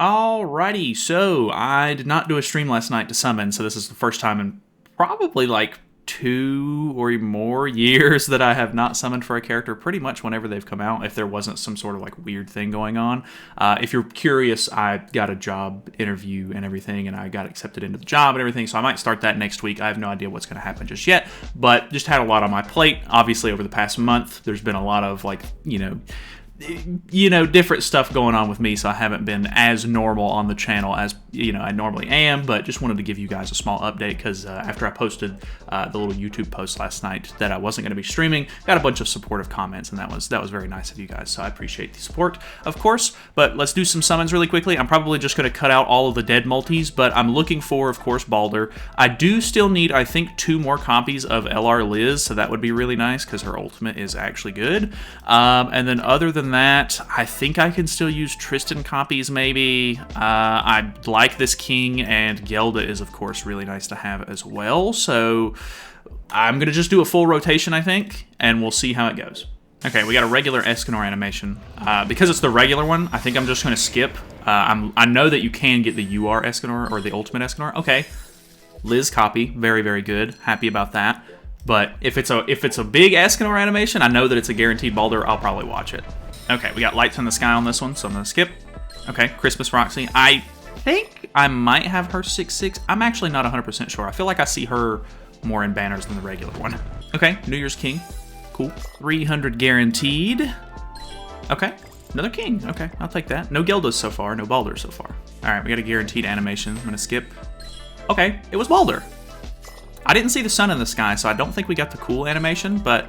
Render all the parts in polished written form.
Alrighty, so I did not do a stream last night to summon, so this is the first time in probably like 2 or more years that I have not summoned for a character, pretty much whenever they've come out, if there wasn't some sort of like weird thing going on. If you're curious, I got a job interview and everything, and I got accepted into the job and everything, so I might start that next week. I have no idea what's going to happen just yet, but just had a lot on my plate. Obviously, over the past month, there's been a lot of like, different stuff going on with me, so I haven't been as normal on the channel as, I normally am, but just wanted to give you guys a small update because after I posted the little YouTube post last night that I wasn't going to be streaming, got a bunch of supportive comments, and that was very nice of you guys, so I appreciate the support, of course. But let's do some summons really quickly. I'm probably just going to cut out all of the dead multis, but I'm looking for, of course, Baldur. I do still need, I think, 2 more copies of LR Liz, so that would be really nice because her ultimate is actually good. And then other than that, I think I can still use Tristan copies, maybe. I like this king, and Gelda is, of course, really nice to have as well. So I'm going to just do a full rotation, I think, and we'll see how it goes. Okay, we got a regular Escanor animation. Because it's the regular one, I think I'm just going to skip. I know that you can get the UR Escanor or the Ultimate Escanor. Okay, Liz copy, very, very good. Happy about that. But if it's a big Escanor animation, I know that it's a guaranteed Baldur. I'll probably watch it. Okay, we got Lights in the Sky on this one, so I'm going to skip. Okay, Christmas Roxy. I think I might have her 6/6. I'm actually not 100% sure. I feel like I see her more in banners than the regular one. Okay, New Year's King. Cool. 300 guaranteed. Okay, another King. Okay, I'll take that. No Geldas so far, no Baldur so far. All right, we got a guaranteed animation. I'm going to skip. Okay, it was Baldur. I didn't see the sun in the sky, so I don't think we got the cool animation, but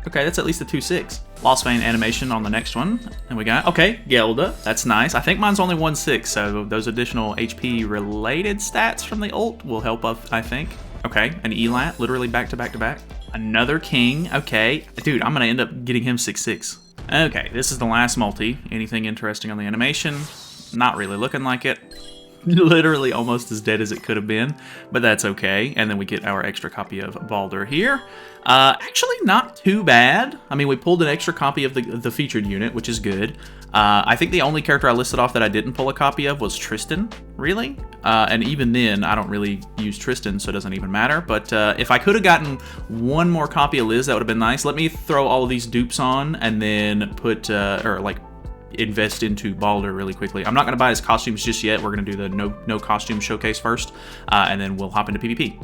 okay, that's at least a 2/6. Lost Vein animation on the next one. And we got, okay, Gelda. That's nice. I think mine's only 1/6, so those additional HP-related stats from the ult will help us, I think. Okay, an Elat, literally back to back to back. Another King, okay. Dude, I'm going to end up getting him 6/6. Okay, this is the last multi. Anything interesting on the animation? Not really looking like it. Literally almost as dead as it could have been, but that's okay. And then we get our extra copy of Baldur here. Actually not too bad. I mean, we pulled an extra copy of the featured unit, which is good. I think the only character I listed off that I didn't pull a copy of was Tristan, really. And even then, I don't really use Tristan, so it doesn't even matter. But if I could have gotten one more copy of Liz, that would have been nice. Let me throw all of these dupes on and then put, invest into Baldur really quickly. I'm not going to buy his costumes just yet. We're going to do the no costume showcase first, and then we'll hop into PvP.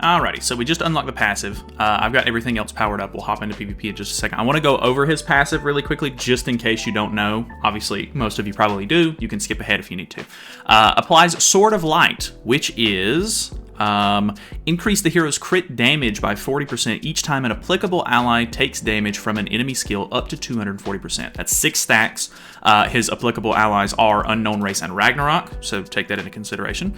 Alrighty, so we just unlocked the passive. I've got everything else powered up. We'll hop into PvP in just a second. I want to go over his passive really quickly, just in case you don't know. Obviously, most of you probably do. You can skip ahead if you need to. Applies Sword of Light, which is increase the hero's crit damage by 40% each time an applicable ally takes damage from an enemy skill up to 240%. That's 6 stacks. His applicable allies are Unknown Race and Ragnarok, so take that into consideration.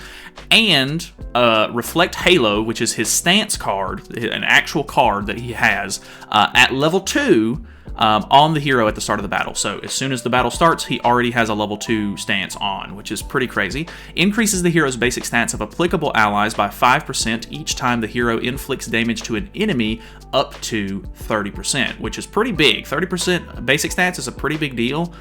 And Reflect Halo, which is his stance card, an actual card that he has, at level 2, on the hero at the start of the battle. So as soon as the battle starts, he already has a level 2 stance on, which is pretty crazy. Increases the hero's basic stats of applicable allies by 5% each time the hero inflicts damage to an enemy up to 30%, which is pretty big. 30% basic stats is a pretty big deal.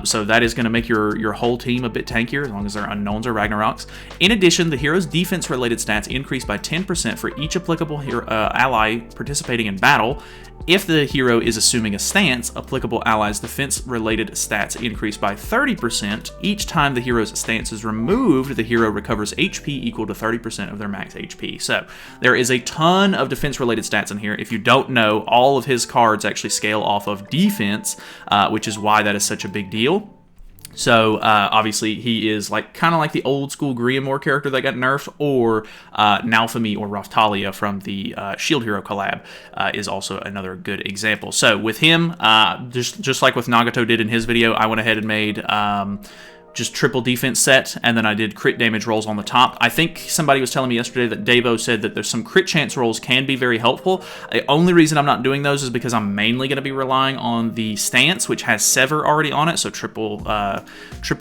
So that is going to make your whole team a bit tankier, as long as they're Unknowns or Ragnaroks. In addition, the hero's defense-related stats increase by 10% for each applicable ally participating in battle. If the hero is assuming a stance, applicable allies' defense-related stats increase by 30%. Each time the hero's stance is removed, the hero recovers HP equal to 30% of their max HP. So there is a ton of defense-related stats in here. If you don't know, all of his cards actually scale off of defense, which is why that is such a big deal. So, obviously, he is kind of like the old-school Griamore character that got nerfed, or Nalfami or Raftalia from the Shield Hero collab is also another good example. So, with him, just like with Nagato did in his video, I went ahead and made just triple defense set, and then I did crit damage rolls on the top. I think somebody was telling me yesterday that Davo said that there's some crit chance rolls can be very helpful. The only reason I'm not doing those is because I'm mainly going to be relying on the stance, which has Sever already on it, so triple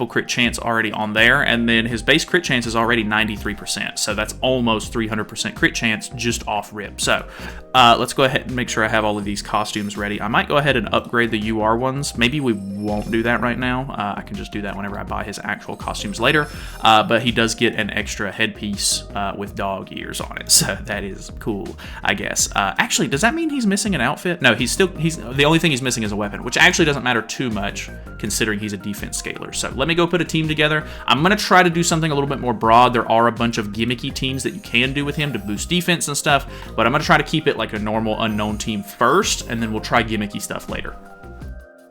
crit chance already on there, and then his base crit chance is already 93%, so that's almost 300% crit chance just off rip. So let's go ahead and make sure I have all of these costumes ready. I might go ahead and upgrade the UR ones. Maybe we won't do that right now. I can just do that whenever I buy his actual costumes later. But he does get an extra headpiece with dog ears on it, so that is cool, I guess. Actually, does that mean he's missing an outfit? No, he's the only thing he's missing is a weapon, which actually doesn't matter too much considering he's a defense scaler. So let me go put a team together. I'm going to try to do something a little bit more broad. There are a bunch of gimmicky teams that you can do with him to boost defense and stuff, but I'm going to try to keep it like a normal unknown team first, and then we'll try gimmicky stuff later.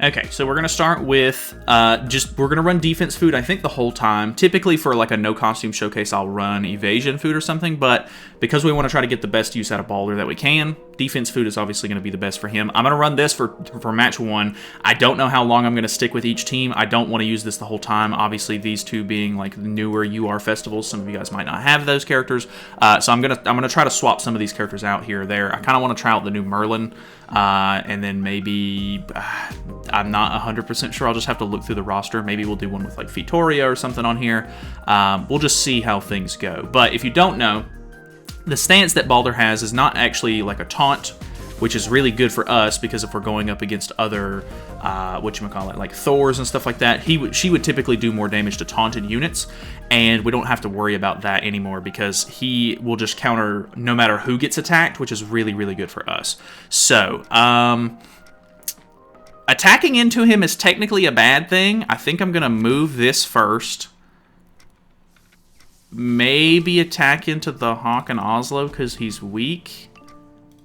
Okay, so we're going to start with we're going to run defense food, I think, the whole time. Typically for like a no costume showcase, I'll run evasion food or something, but because we want to try to get the best use out of Baldur that we can, defense food is obviously going to be the best for him. I'm going to run this for match 1. I don't know how long I'm going to stick with each team. I don't want to use this the whole time. Obviously, these two being like newer UR festivals, some of you guys might not have those characters. So I'm gonna try to swap some of these characters out here or there. I kind of want to try out the new Merlin, and then maybe I'm not 100% sure. I'll just have to look through the roster. Maybe we'll do one with like Vittoria or something on here. We'll just see how things go. But if you don't know, the stance that Baldur has is not actually like a taunt, which is really good for us because if we're going up against other, like Thors and stuff like that, she would typically do more damage to taunted units, and we don't have to worry about that anymore because he will just counter no matter who gets attacked, which is really, really good for us. So, attacking into him is technically a bad thing. I think I'm going to move this first. Maybe attack into the Hawk and Oslo because he's weak.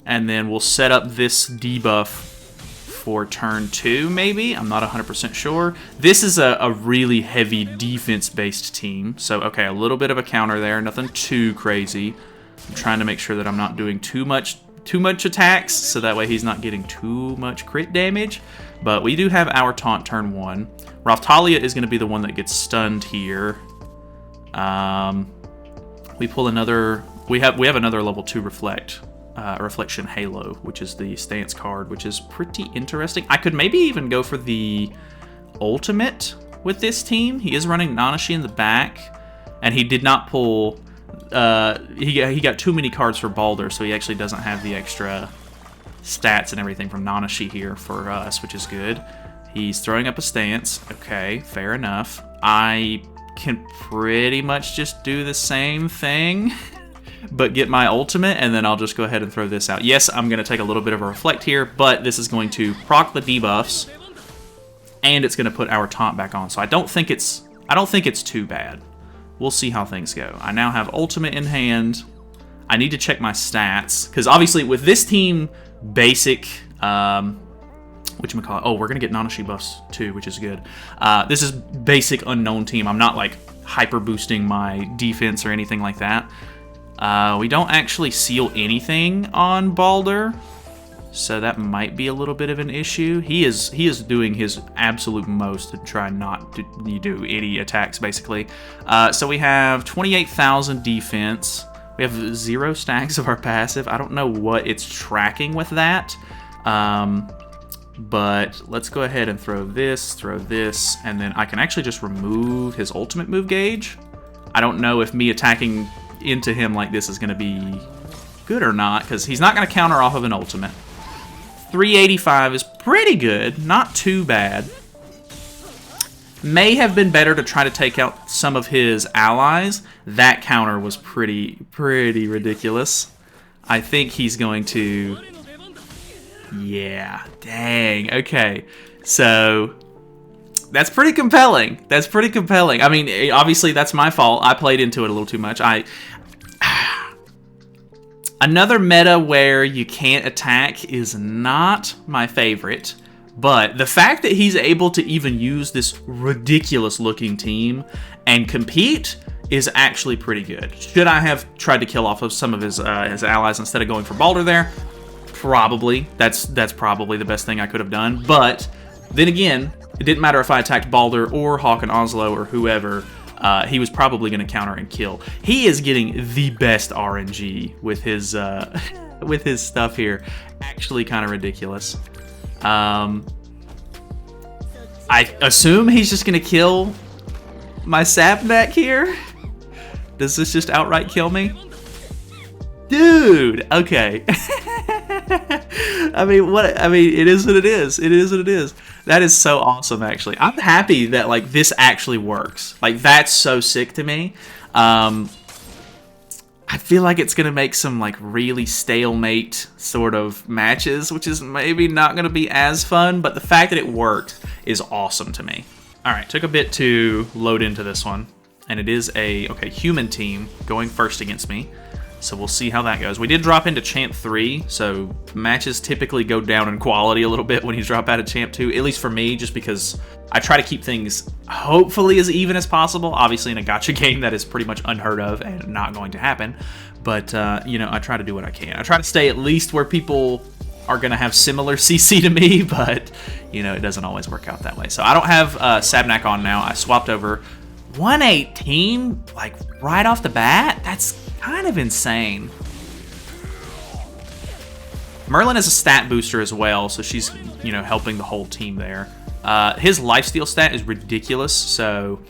And then we'll set up this debuff for turn 2, maybe? I'm not 100% sure. This is a really heavy defense-based team. So, okay, a little bit of a counter there. Nothing too crazy. I'm trying to make sure that I'm not doing too much attacks, so that way he's not getting too much crit damage. But we do have our taunt turn 1. Raftalia is going to be the one that gets stunned here. We pull another... We have another level 2 Reflection Halo, which is the stance card, which is pretty interesting. I could maybe even go for the ultimate with this team. He is running Nanashi in the back, and he did not pull... he got too many cards for Baldur, so he actually doesn't have the extra stats and everything from Nanashi here for us, which is good. He's throwing up a stance. Okay, fair enough. I can pretty much just do the same thing, but get my ultimate, and then I'll just go ahead and throw this out. Yes, I'm going to take a little bit of a reflect here, but this is going to proc the debuffs, and it's going to put our taunt back on. So I don't think it's too bad. We'll see how things go. I now have ultimate in hand. I need to check my stats, because obviously with this team, basic, whatchamacallit, oh, we're going to get Nanashi buffs too, which is good. This is basic unknown team. I'm not like hyper boosting my defense or anything like that. We don't actually seal anything on Baldur, so that might be a little bit of an issue. He is doing his absolute most to try not to do any attacks, basically. So we have 28,000 defense. We have 0 stacks of our passive. I don't know what it's tracking with that. But let's go ahead and throw this, and then I can actually just remove his ultimate move gauge. I don't know if me attacking into him like this is going to be good or not, because he's not going to counter off of an ultimate. 385 is pretty good, not too bad. May have been better to try to take out some of his allies. That counter was pretty ridiculous. I think he's going to... Yeah, dang, okay. So, that's pretty compelling. I mean, obviously that's my fault. I played into it a little too much. Another meta where you can't attack is not my favorite, but the fact that he's able to even use this ridiculous looking team and compete is actually pretty good. Should I have tried to kill off of some of his allies instead of going for Baldur there? Probably. That's probably the best thing I could have done. But then again, it didn't matter if I attacked Baldur or Hawk and Oslo or whoever. He was probably going to counter and kill. He is getting the best RNG with his with his stuff here. Actually, kind of ridiculous. I assume he's just going to kill my Sapnak here. Does this just outright kill me? Dude, okay. I mean, it is what it is. It is what it is. That is so awesome, actually. I'm happy that, like, this actually works. Like, that's so sick to me. I feel like it's going to make some, like, really stalemate sort of matches, which is maybe not going to be as fun, but the fact that it worked is awesome to me. All right, took a bit to load into this one, and it is a, okay, human team going first against me, so we'll see how that goes. We did drop into Champ 3, so matches typically go down in quality a little bit when you drop out of Champ 2, at least for me, just because I try to keep things hopefully as even as possible. Obviously, in a gacha game, that is pretty much unheard of and not going to happen. But, you know, I try to do what I can. I try to stay at least where people are going to have similar CC to me, but, you know, it doesn't always work out that way. So I don't have Sabnak on now. I swapped over. 118, like, right off the bat? That's kind of insane. Merlin is a stat booster as well, so she's, you know, helping the whole team there. His lifesteal stat is ridiculous, so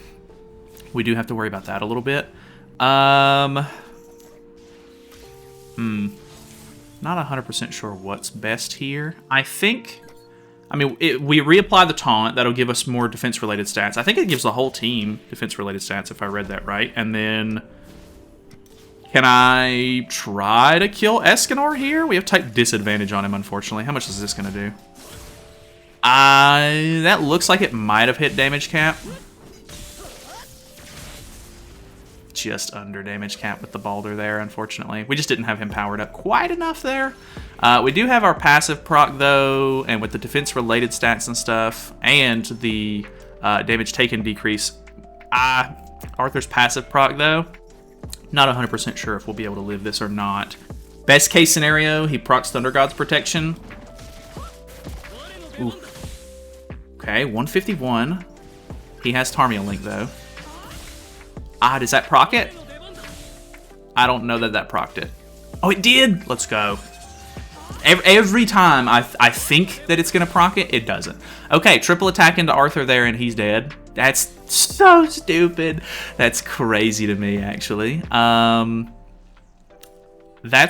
we do have to worry about that a little bit. Not 100% sure what's best here. I think, I mean, we reapply the taunt. That'll give us more defense-related stats. I think it gives the whole team defense-related stats, if I read that right. And then, can I try to kill Escanor here? We have type disadvantage on him, unfortunately. How much is this going to do? That looks like it might have hit damage cap. Just under damage cap with the Baldur there, unfortunately. We just didn't have him powered up quite enough there. We do have our passive proc, though, and with the defense-related stats and stuff, and the damage taken decrease. Arthur's passive proc, though, not 100% sure if we'll be able to live this or not. Best case scenario, he procs Thunder God's protection. Ooh. Okay, 151. He has Tarmia Link, though. Does that proc it? I don't know that procced it. Oh, it did! Let's go. Every time I think that it's going to proc it, it doesn't. Okay, triple attack into Arthur there, and he's dead. That's so stupid. That's crazy to me, actually. That's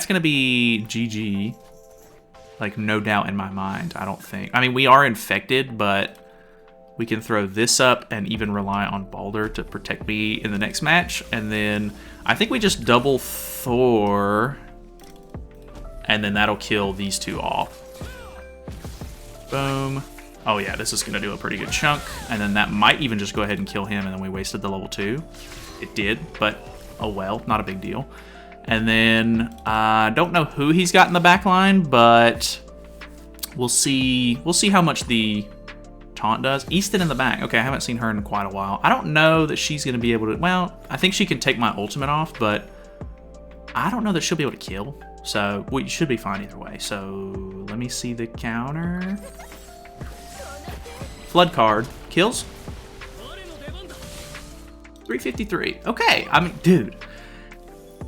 going to be GG. Like, no doubt in my mind, I don't think. I mean, we are infected, but we can throw this up and even rely on Baldur to protect me in the next match. And then I think we just double Thor, and then that'll kill these two off. Boom. Oh yeah, this is going to do a pretty good chunk. And then that might even just go ahead and kill him, and then we wasted the level 2. It did, but oh well, not a big deal. And then I don't know who he's got in the back line, but we'll see how much the taunt does. Easton in the back. Okay, I haven't seen her in quite a while. I don't know that she's going to be able to... Well, I think she can take my ultimate off, but I don't know that she'll be able to kill. So we should be fine either way. So let me see the counter. Flood card. Kills? 353. Okay, I mean, dude.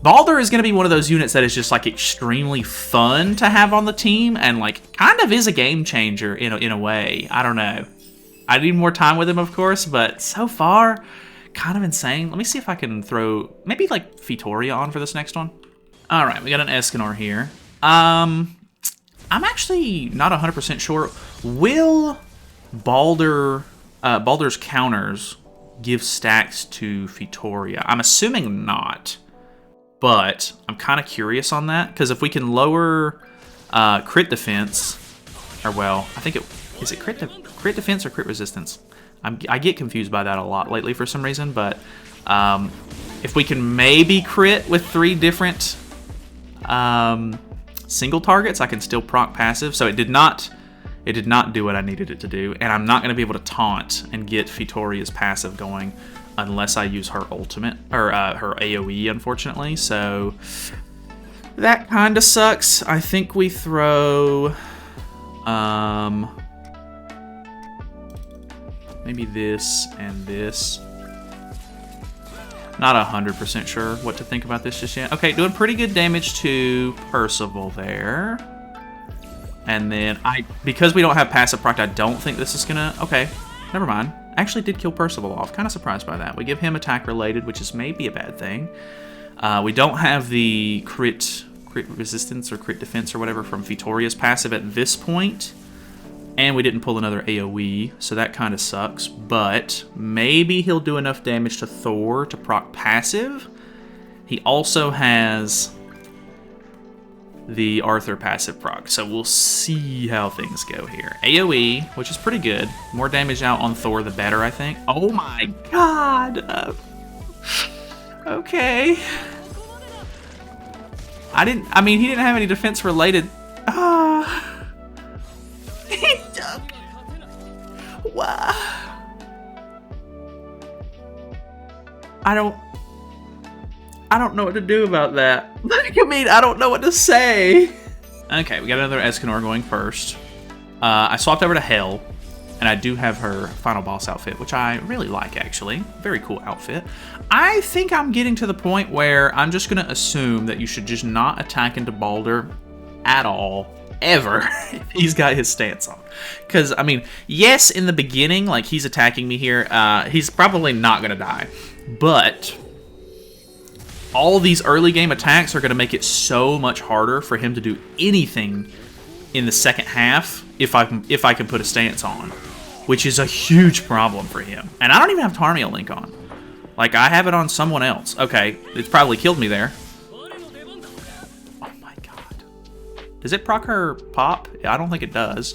Baldur is going to be one of those units that is just, like, extremely fun to have on the team and, like, kind of is a game changer in a way. I don't know. I need more time with him, of course, but so far, kind of insane. Let me see if I can throw maybe, like, Fitoria on for this next one. All right, we got an Escanor here. I'm actually not 100% sure. Will Baldur's counters give stacks to Fitoria? I'm assuming not. But I'm kind of curious on that, because if we can lower crit defense, or well, I think is it crit defense or crit resistance? I get confused by that a lot lately for some reason, but if we can maybe crit with 3 different single targets, I can still proc passive. So it did not do what I needed it to do, and I'm not going to be able to taunt and get Fitoria's passive going unless I use her ultimate, or her AoE, unfortunately. So that kind of sucks. I think we throw maybe this and this. Not 100% sure what to think about this just yet. Okay, doing pretty good damage to Percival there. And then because we don't have passive proc, I don't think this is gonna... Okay, never mind. Actually did kill Percival off. Kind of surprised by that. We give him attack related, which is maybe a bad thing. We don't have the crit resistance or crit defense or whatever from Fitoria's passive at this point. And we didn't pull another AoE, so that kind of sucks. But maybe he'll do enough damage to Thor to proc passive. He also has the Arthur passive proc, so we'll see how things go here. AoE, which is pretty good. More damage out on Thor, the better, I think. Oh my god! Okay. I mean, he didn't have any defense related. He took. Wow. I don't know what to do about that. Like, I mean, I don't know what to say. Okay, we got another Escanor going first. I swapped over to Hel, and I do have her final boss outfit, which I really like, actually. Very cool outfit. I think I'm getting to the point where I'm just going to assume that you should just not attack into Baldur at all, ever, if he's got his stance on. Because, I mean, yes, in the beginning, like, he's attacking me here. He's probably not going to die. But all these early game attacks are going to make it so much harder for him to do anything in the second half if I can put a stance on, which is a huge problem for him. And I don't even have Tarmia Link on. Like, I have it on someone else. Okay, it's probably killed me there. Oh my god. Does it proc her pop? I don't think it does.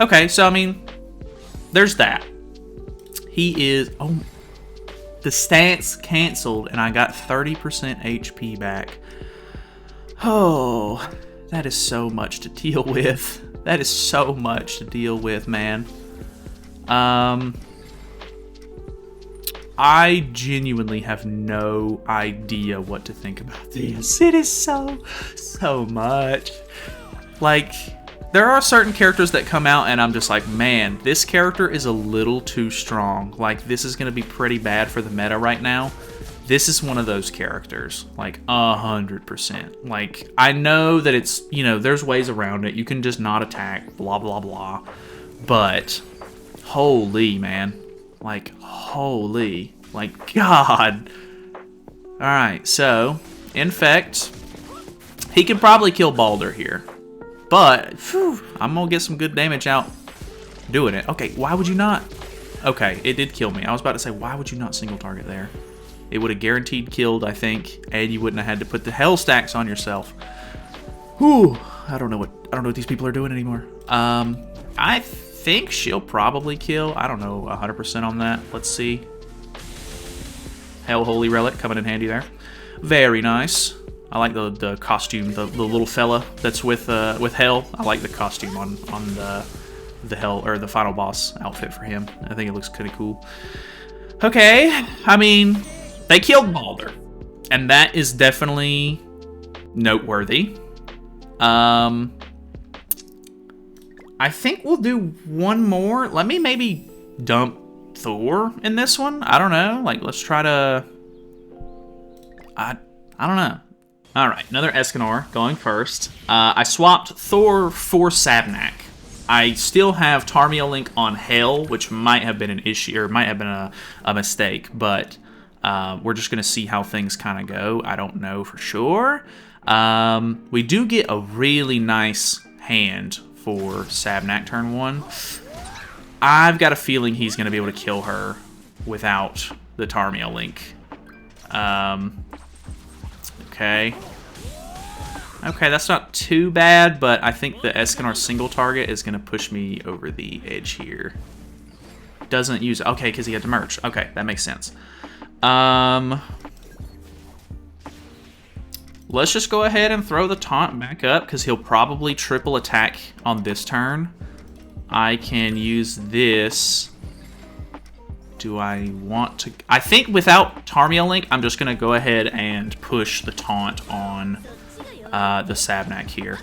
Okay, so I mean, there's that. He is... Oh, the stance canceled, and I got 30% HP back. Oh, that is so much to deal with. That is so much to deal with, man. I genuinely have no idea what to think about this. It is so much. Like, there are certain characters that come out and I'm just like, man, this character is a little too strong. Like, this is going to be pretty bad for the meta right now. This is one of those characters, like 100%. Like, I know that it's, you know, there's ways around it. You can just not attack, blah, blah, blah. But, holy, man. Like, holy. Like, God. Alright, so, Infect. He can probably kill Baldur here. But, phew, I'm going to get some good damage out doing it. Okay, why would you not? Okay, it did kill me. I was about to say, why would you not single target there? It would have guaranteed killed, I think, and you wouldn't have had to put the hell stacks on yourself. Whew, I don't know what these people are doing anymore. I think she'll probably kill. I don't know 100% on that. Let's see. Hell Holy Relic coming in handy there. Very nice. I like the costume, the little fella that's with Hel. I like the costume on the Hel, or the final boss outfit for him. I think it looks kind of cool. Okay, I mean, they killed Baldur, and that is definitely noteworthy. I think we'll do one more. Let me maybe dump Thor in this one. I don't know. Like, let's try to... I don't know. All right, another Escanor going first. I swapped Thor for Sabnak. I still have Tarmia Link on Hel, which might have been an issue, or might have been a mistake, but we're just going to see how things kind of go. I don't know for sure. We do get a really nice hand for Sabnak turn 1. I've got a feeling he's going to be able to kill her without the Tarmia Link. Okay. Okay, that's not too bad, but I think the Escanor single target is going to push me over the edge here. Doesn't use... Okay, because he had to merge. Okay, that makes sense. Let's just go ahead and throw the taunt back up, because he'll probably triple attack on this turn. I can use this... Do I want to... I think without Tarmia Link, I'm just going to go ahead and push the taunt on the Sabnak here.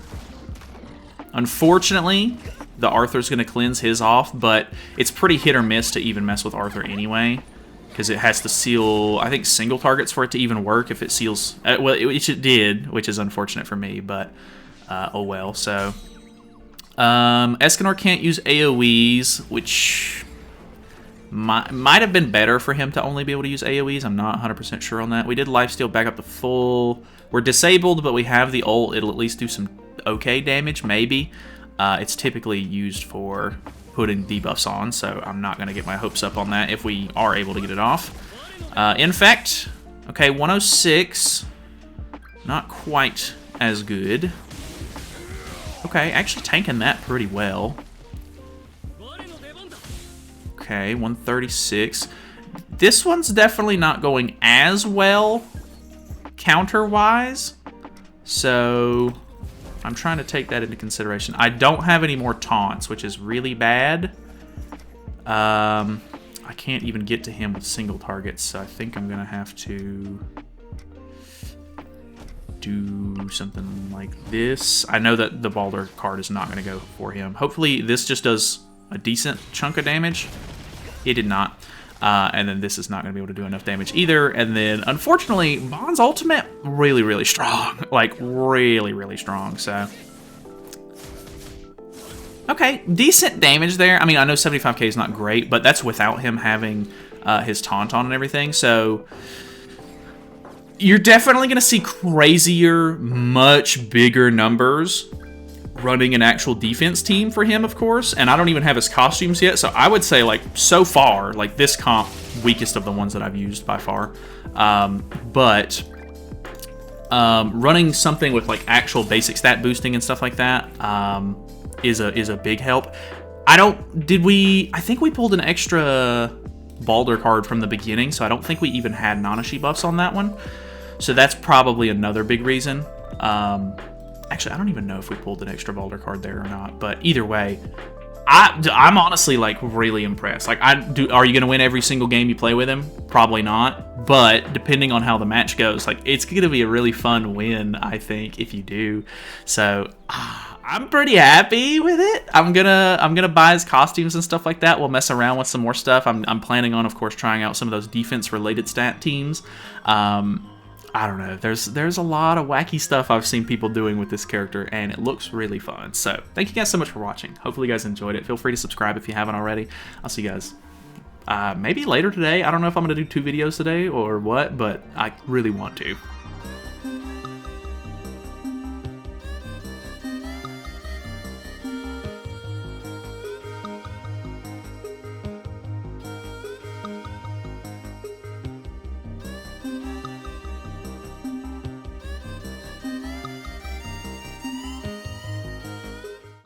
Unfortunately, the Arthur's going to cleanse his off, but it's pretty hit or miss to even mess with Arthur anyway, because it has to seal, I think, single targets for it to even work if it seals... well, it did, which is unfortunate for me, but oh well. So, Escanor can't use AoEs, which... Might have been better for him to only be able to use AoEs. I'm not 100% sure on that. We did lifesteal back up to full. We're disabled, but we have the ult. It'll at least do some okay damage, maybe. it's typically used for putting debuffs on, so I'm not going to get my hopes up on that if we are able to get it off. Infect, okay, 106, not quite as good. Okay, actually tanking that pretty well. Okay, 136. This one's definitely not going as well counter-wise, so I'm trying to take that into consideration. I don't have any more taunts, which is really bad. I can't even get to him with single targets, so I think I'm going to have to do something like this. I know that the Baldur card is not going to go for him. Hopefully this just does a decent chunk of damage. It did not. And then this is not going to be able to do enough damage either. And then, unfortunately, Bond's ultimate, really, really strong. Like, really, really strong, so... Okay, decent damage there. I mean, I know 75k is not great, but that's without him having his taunt on and everything, so... You're definitely going to see crazier, much bigger numbers running an actual defense team for him, of course, and I don't even have his costumes yet, so I would say, like, so far, like, this comp, weakest of the ones that I've used by far, but running something with, like, actual basic stat boosting and stuff like that is a big help. I think we pulled an extra Baldur card from the beginning, so I don't think we even had Nanashi buffs on that one, so that's probably another big reason. Actually, I don't even know if we pulled an extra Baldur card there or not, but either way, I'm honestly, like, really impressed. Like, are you going to win every single game you play with him? Probably not, but depending on how the match goes, like, it's going to be a really fun win, I think, if you do. So, I'm pretty happy with it. I'm gonna buy his costumes and stuff like that. We'll mess around with some more stuff. I'm planning on, of course, trying out some of those defense-related stat teams. I don't know. There's a lot of wacky stuff I've seen people doing with this character, and it looks really fun. So, thank you guys so much for watching. Hopefully you guys enjoyed it. Feel free to subscribe if you haven't already. I'll see you guys maybe later today. I don't know if I'm going to do 2 videos today or what, but I really want to.